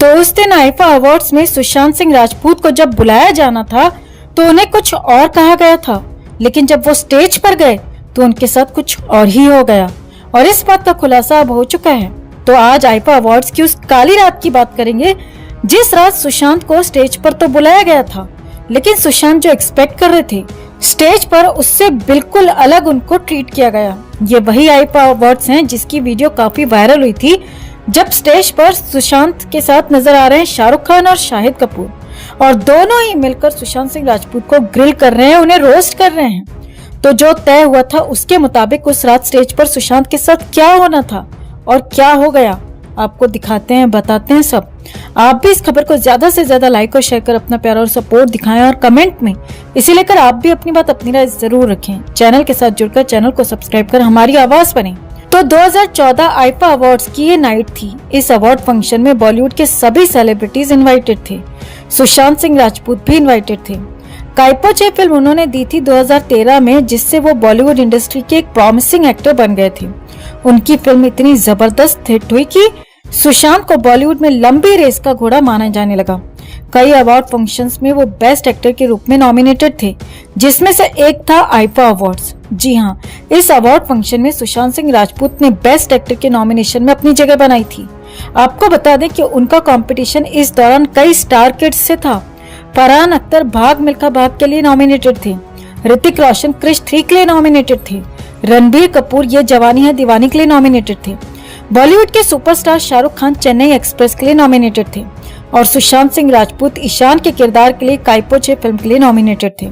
तो उस दिन आईफा अवार्ड्स में सुशांत सिंह राजपूत को जब बुलाया जाना था तो उन्हें कुछ और कहा गया था, लेकिन जब वो स्टेज पर गए तो उनके साथ कुछ और ही हो गया और इस बात का खुलासा अब हो चुका है। तो आज आईफा अवार्ड्स की उस काली रात की बात करेंगे जिस रात सुशांत को स्टेज पर तो बुलाया गया था, लेकिन सुशांत जो एक्सपेक्ट कर रहे थे स्टेज पर उससे बिल्कुल अलग उनको ट्रीट किया गया। ये वही आईफा अवार्ड्स हैं जिसकी वीडियो काफी वायरल हुई थी, जब स्टेज पर सुशांत के साथ नजर आ रहे हैं शाहरुख खान और शाहिद कपूर और दोनों ही मिलकर सुशांत सिंह राजपूत को ग्रिल कर रहे हैं, उन्हें रोस्ट कर रहे हैं। तो जो तय हुआ था उसके मुताबिक उस रात स्टेज पर सुशांत के साथ क्या होना था और क्या हो गया आपको दिखाते हैं, बताते हैं सब। आप भी इस खबर को ज्यादा से ज्यादा लाइक और शेयर कर अपना प्यार और सपोर्ट दिखाएं और कमेंट में इसे लेकर आप भी अपनी बात अपनी राय जरूर रखें। चैनल के साथ जुड़कर चैनल को सब्सक्राइब कर हमारी आवाज बने। तो 2014 आईफा अवार्ड्स की ये नाइट थी। इस अवार्ड फंक्शन में बॉलीवुड के सभी सेलिब्रिटीज इनवाइटेड थे, सुशांत सिंह राजपूत भी इनवाइटेड थे। काइपोचे फिल्म उन्होंने दी थी 2013 में, जिससे वो बॉलीवुड इंडस्ट्री के एक प्रॉमिसिंग एक्टर बन गए थे। उनकी फिल्म इतनी जबरदस्त हिट हुई कि सुशांत को बॉलीवुड में लंबी रेस का घोड़ा माना जाने लगा। कई अवार्ड फंक्शंस में वो बेस्ट एक्टर के रूप में नॉमिनेटेड थे, जिसमें से एक था आईफा अवार्ड्स। जी हाँ, इस अवार्ड फंक्शन में सुशांत सिंह राजपूत ने बेस्ट एक्टर के नॉमिनेशन में अपनी जगह बनाई थी। आपको बता दें कि उनका कंपटीशन इस दौरान कई स्टार किड्स से था। फरहान अख्तर भाग मिल्खा भाग के लिए नॉमिनेटेड थे, ऋतिक रोशन क्रिश 3 के लिए नॉमिनेटेड थे, रणबीर कपूर ये जवानी है दीवानी के लिए नॉमिनेटेड थे, बॉलीवुड के सुपरस्टार शाहरुख खान चेन्नई एक्सप्रेस के लिए नॉमिनेटेड थे और सुशांत सिंह राजपूत ईशान के किरदार के लिए काइपोचे फिल्म के लिए नॉमिनेटेड थे।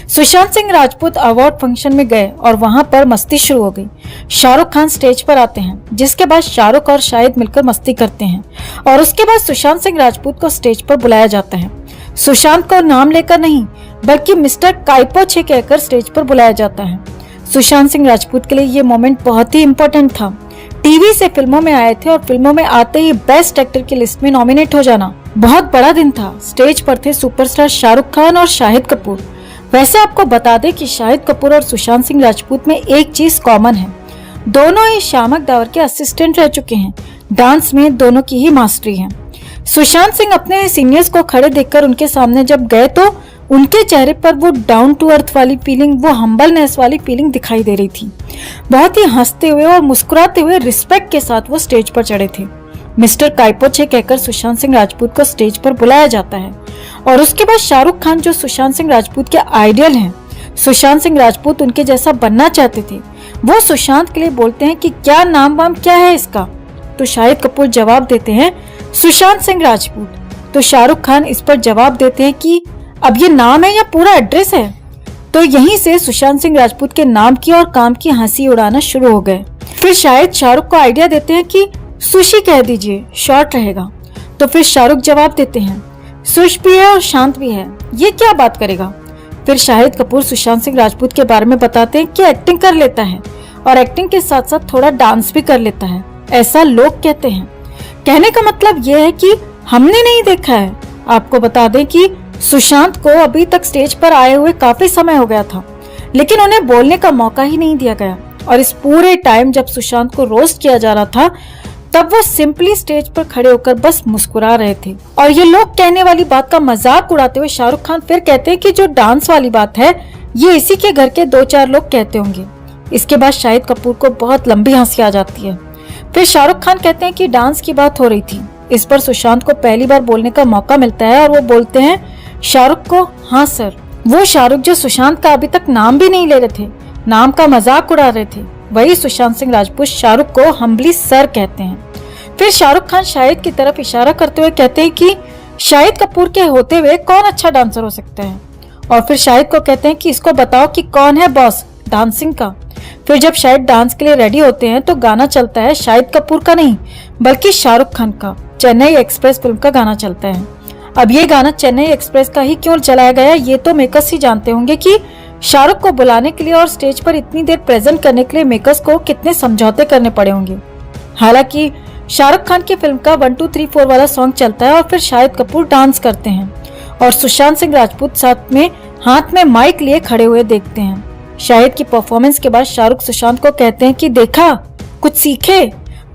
सुशांत सिंह राजपूत अवार्ड फंक्शन में गए और वहां पर मस्ती शुरू हो गई। शाहरुख खान स्टेज पर आते हैं, जिसके बाद शाहरुख और शाहिद मिलकर मस्ती करते हैं और उसके बाद सुशांत सिंह राजपूत को स्टेज पर बुलाया जाता है। सुशांत को नाम लेकर नहीं बल्कि मिस्टर काइपोचे कहकर स्टेज पर बुलाया जाता है। सुशांत सिंह राजपूत के लिए ये मोमेंट बहुत ही इम्पोर्टेंट था। टीवी से फिल्मों में आए थे और फिल्मों में आते ही बेस्ट एक्टर की लिस्ट में नॉमिनेट हो जाना बहुत बड़ा दिन था। स्टेज पर थे सुपरस्टार शाहरुख खान और शाहिद कपूर। वैसे आपको बता दें कि शाहिद कपूर और सुशांत सिंह राजपूत में एक चीज कॉमन है, दोनों ही शामक दावर के असिस्टेंट रह चुके हैं। डांस में दोनों की ही मास्टरी है। सुशांत सिंह अपने सीनियर्स को खड़े देखकर उनके सामने जब गए तो उनके चेहरे पर वो डाउन टू अर्थ वाली फीलिंग, वो हम्बलनेस वाली फीलिंग दिखाई दे रही थी। बहुत ही हंसते हुए और मुस्कुराते हुए रिस्पेक्ट के साथ वो स्टेज पर चढ़े थे। मिस्टर काइपोचे कहकर सुशांत सिंह राजपूत को स्टेज पर बुलाया जाता है और उसके बाद शाहरुख खान जो सुशांत सिंह राजपूत के आइडियल हैं, सुशांत सिंह राजपूत उनके जैसा बनना चाहते थे, वो सुशांत के लिए बोलते हैं कि क्या नाम वाम क्या है इसका। तो शाहिद कपूर जवाब देते हैं सुशांत सिंह राजपूत। तो शाहरुख खान इस पर जवाब देते हैं कि अब ये नाम है या पूरा एड्रेस है। तो यहीं से सुशांत सिंह राजपूत के नाम की और काम की हंसी उड़ाना शुरू हो गए। फिर शायद शाहरुख को आइडिया देते हैं कि सुशी कह दीजिए, शॉर्ट रहेगा। तो फिर शाहरुख जवाब देते हैं सुश भी है और शांत भी है, ये क्या बात करेगा। फिर शाहिद कपूर सुशांत सिंह राजपूत के बारे में बताते हैं कि एक्टिंग कर लेता है और एक्टिंग के साथ साथ थोड़ा डांस भी कर लेता है, ऐसा लोग कहते हैं। कहने का मतलब यह है कि हमने नहीं देखा है। आपको बता दें कि सुशांत को अभी तक स्टेज पर आए हुए काफी समय हो गया था, लेकिन उन्हें बोलने का मौका ही नहीं दिया गया और इस पूरे टाइम जब सुशांत को रोस्ट किया जा रहा था तब वो सिंपली स्टेज पर खड़े होकर बस मुस्कुरा रहे थे। और ये लोग कहने वाली बात का मजाक उड़ाते हुए शाहरुख खान फिर कहते हैं कि जो डांस वाली बात है ये इसी के घर के 2-4 लोग कहते होंगे। इसके बाद शाहिद कपूर को बहुत लंबी हंसी आ जाती है। फिर शाहरुख खान कहते हैं कि डांस की बात हो रही थी। इस पर सुशांत को पहली बार बोलने का मौका मिलता है और वो बोलते हैं शाहरुख को, हाँ सर। वो शाहरुख जो सुशांत का अभी तक नाम भी नहीं ले रहे थे, नाम का मजाक उड़ा रहे थे, वही सुशांत सिंह राजपूत शाहरुख को हम्बली सर कहते हैं। फिर शाहरुख खान शाहिद की तरफ इशारा करते हुए कहते हैं कि शाहिद कपूर के होते हुए कौन अच्छा डांसर हो सकता है। और फिर शाहिद को कहते हैं कि इसको बताओ कि कौन है बॉस डांसिंग का। फिर जब शाहिद डांस के लिए रेडी होते हैं तो गाना चलता है शाहिद कपूर का नहीं बल्कि शाहरुख खान का चेन्नई एक्सप्रेस फिल्म का गाना चलता है। अब ये गाना चेन्नई एक्सप्रेस का ही क्यों चलाया गया ये तो मेकर्स ही जानते होंगे कि शाहरुख को बुलाने के लिए और स्टेज पर इतनी देर प्रेजेंट करने के लिए मेकर्स को कितने समझौते करने पड़े होंगे। हालांकि शाहरुख खान की फिल्म का 1 2 3 4 वाला सॉन्ग चलता है और फिर शाहिद कपूर डांस करते हैं और सुशांत सिंह राजपूत साथ में हाथ में माइक लिए खड़े हुए देखते हैं। शाहिद की परफॉर्मेंस के बाद शाहरुख सुशांत को कहते हैं कि देखा कुछ सीखे।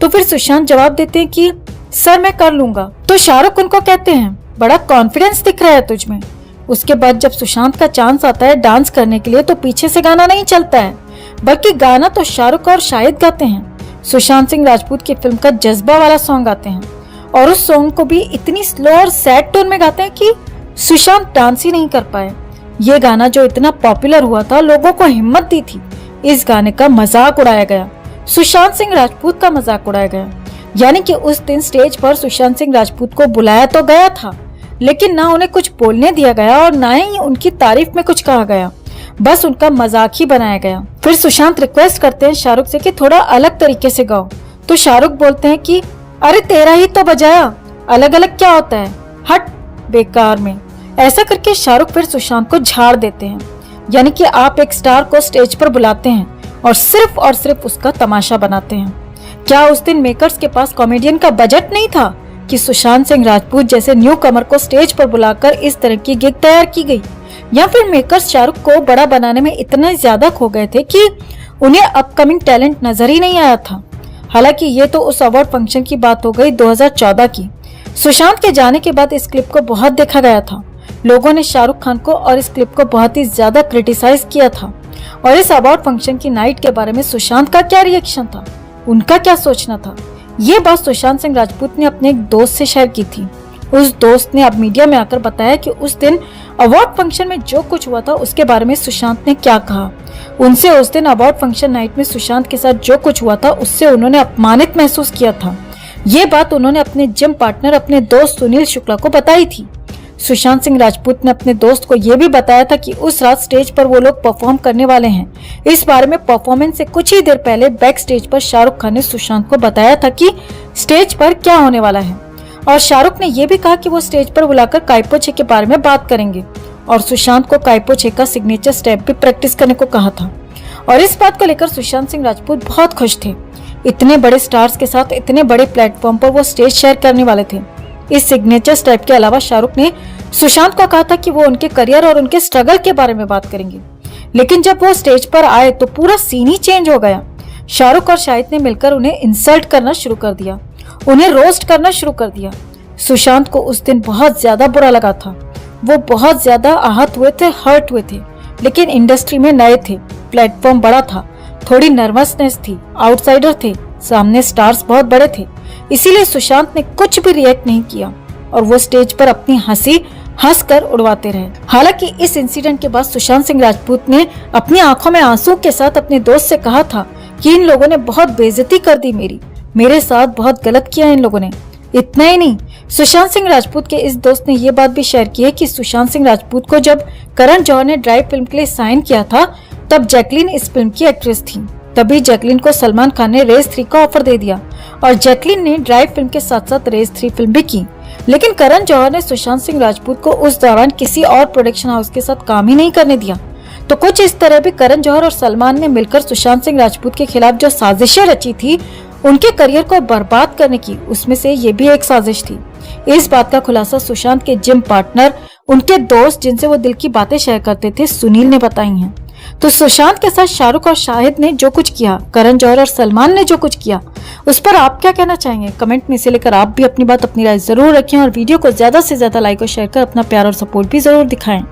तो फिर सुशांत जवाब देते हैं कि सर मैं कर लूंगा। तो शाहरुख उनको कहते हैं बड़ा कॉन्फिडेंस दिख रहा है तुझ में। उसके बाद जब सुशांत का चांस आता है डांस करने के लिए तो पीछे से गाना नहीं चलता है, बल्कि गाना तो शाहरुख और शाहिद गाते हैं। सुशांत सिंह राजपूत की फिल्म का जज्बा वाला सॉन्ग गाते हैं और उस सॉन्ग को भी इतनी स्लो और सैड टोन में गाते हैं कि सुशांत डांस ही नहीं कर पाए। ये गाना जो इतना पॉपुलर हुआ था, लोगों को हिम्मत दी थी। इस गाने का मजाक उड़ाया गया, सुशांत सिंह राजपूत का मजाक उड़ाया गया। यानी कि उस दिन स्टेज पर सुशांत सिंह राजपूत को बुलाया तो गया था, लेकिन ना उन्हें कुछ बोलने दिया गया और ना ही उनकी तारीफ में कुछ कहा गया, बस उनका मजाक ही बनाया गया। फिर सुशांत रिक्वेस्ट करते हैं शाहरुख से कि थोड़ा अलग तरीके से गाओ, तो शाहरुख बोलते हैं कि अरे तेरा ही तो बजाया, अलग अलग क्या होता है, हट बेकार में। ऐसा करके शाहरुख फिर सुशांत को झाड़ देते हैं। यानी कि आप एक स्टार को स्टेज पर बुलाते हैं और सिर्फ उसका तमाशा बनाते हैं। क्या उस दिन मेकर्स के पास कॉमेडियन का बजट नहीं था कि सुशांत सिंह राजपूत जैसे न्यू कमर को स्टेज पर बुलाकर इस तरह की गिग तैयार की गई? या फिर मेकर्स शाहरुख को बड़ा बनाने में इतना ज्यादा खो गए थे कि उन्हें अपकमिंग टैलेंट नजर ही नहीं आया था? हालांकि ये तो उस अवार्ड फंक्शन की बात हो गई 2014 की। सुशांत के जाने के बाद इस क्लिप को बहुत देखा गया था। लोगों ने शाहरुख खान को और इस क्लिप को बहुत ही ज्यादा क्रिटिसाइज किया था। और इस अवार्ड फंक्शन की नाइट के बारे में सुशांत का क्या रिएक्शन था, उनका क्या सोचना था, ये बात सुशांत सिंह राजपूत ने अपने एक दोस्त से शेयर की थी। उस दोस्त ने अब मीडिया में आकर बताया कि उस दिन अवार्ड फंक्शन में जो कुछ हुआ था उसके बारे में सुशांत ने क्या कहा। उनसे उस दिन अवार्ड फंक्शन नाइट में सुशांत के साथ जो कुछ हुआ था उससे उन्होंने अपमानित महसूस किया था। ये बात उन्होंने अपने जिम पार्टनर अपने दोस्त सुनील शुक्ला को बताई थी। सुशांत सिंह राजपूत ने अपने दोस्त को यह भी बताया था कि उस रात स्टेज पर वो लोग परफॉर्म करने वाले हैं। इस बारे में परफॉर्मेंस से कुछ ही देर पहले बैक स्टेज पर शाहरुख खान ने सुशांत को बताया था कि स्टेज पर क्या होने वाला है। और शाहरुख ने यह भी कहा कि वो स्टेज पर बुलाकर काइपोछे के बारे में बात करेंगे और सुशांत को काइपोछे का सिग्नेचर स्टेप भी प्रैक्टिस करने को कहा था। और इस बात को लेकर सुशांत सिंह राजपूत बहुत खुश थे। इतने बड़े स्टार्स के साथ इतने बड़े प्लेटफॉर्म पर वो स्टेज शेयर करने वाले थे। इस सिग्नेचर स्टेप के अलावा शाहरुख ने सुशांत को कहा था कि वो उनके करियर और उनके स्ट्रगल के बारे में बात करेंगे। लेकिन जब वो स्टेज पर आए तो पूरा सीन ही चेंज हो गया। शाहरुख और शाहिद ने मिलकर उन्हें इंसल्ट करना शुरू कर दिया, उन्हें रोस्ट करना शुरू कर दिया। सुशांत को उस दिन बहुत ज्यादा बुरा लगा था। वो बहुत ज्यादा आहत हुए थे, हर्ट हुए थे। लेकिन इंडस्ट्री में नए थे, प्लेटफॉर्म बड़ा था, थोड़ी नर्वसनेस थी, आउटसाइडर थे, सामने स्टार्स बहुत बड़े थे। इसीलिए सुशांत ने कुछ भी रिएक्ट नहीं किया और वो स्टेज पर अपनी हंसी हंसकर उड़वाते रहे। हालांकि इस इंसिडेंट के बाद सुशांत सिंह राजपूत ने अपनी आंखों में आंसू के साथ अपने दोस्त से कहा था कि इन लोगों ने बहुत बेइज्जती कर दी, मेरे साथ बहुत गलत किया इन लोगों ने। इतना ही नहीं, सुशांत सिंह राजपूत के इस दोस्त ने ये बात भी शेयर की है कि सुशांत सिंह राजपूत को जब करण जौहर ने ड्राइव फिल्म के लिए साइन किया था तब जैकलीन इस फिल्म की एक्ट्रेस थी। तभी जैकलीन को सलमान खान ने रेस 3 का ऑफर दे दिया और जैकलीन ने ड्राइव फिल्म के साथ साथ रेस 3 फिल्म भी की। लेकिन करण जौहर ने सुशांत सिंह राजपूत को उस दौरान किसी और प्रोडक्शन हाउस के साथ काम ही नहीं करने दिया। तो कुछ इस तरह भी करण जौहर और सलमान ने मिलकर सुशांत सिंह राजपूत के खिलाफ जो साजिशें रची थी उनके करियर को बर्बाद करने की, उसमें से ये भी एक साजिश थी। इस बात का खुलासा सुशांत के जिम पार्टनर, उनके दोस्त जिनसे वो दिल की बातें शेयर करते थे, सुनील ने बताई हैं। तो सुशांत के साथ शाहरुख और शाहिद ने जो कुछ किया, करण जौहर और सलमान ने जो कुछ किया, उस पर आप क्या कहना चाहेंगे? कमेंट में से लेकर आप भी अपनी बात, अपनी राय जरूर रखें और वीडियो को ज्यादा से ज्यादा लाइक और शेयर कर अपना प्यार और सपोर्ट भी जरूर दिखाएं।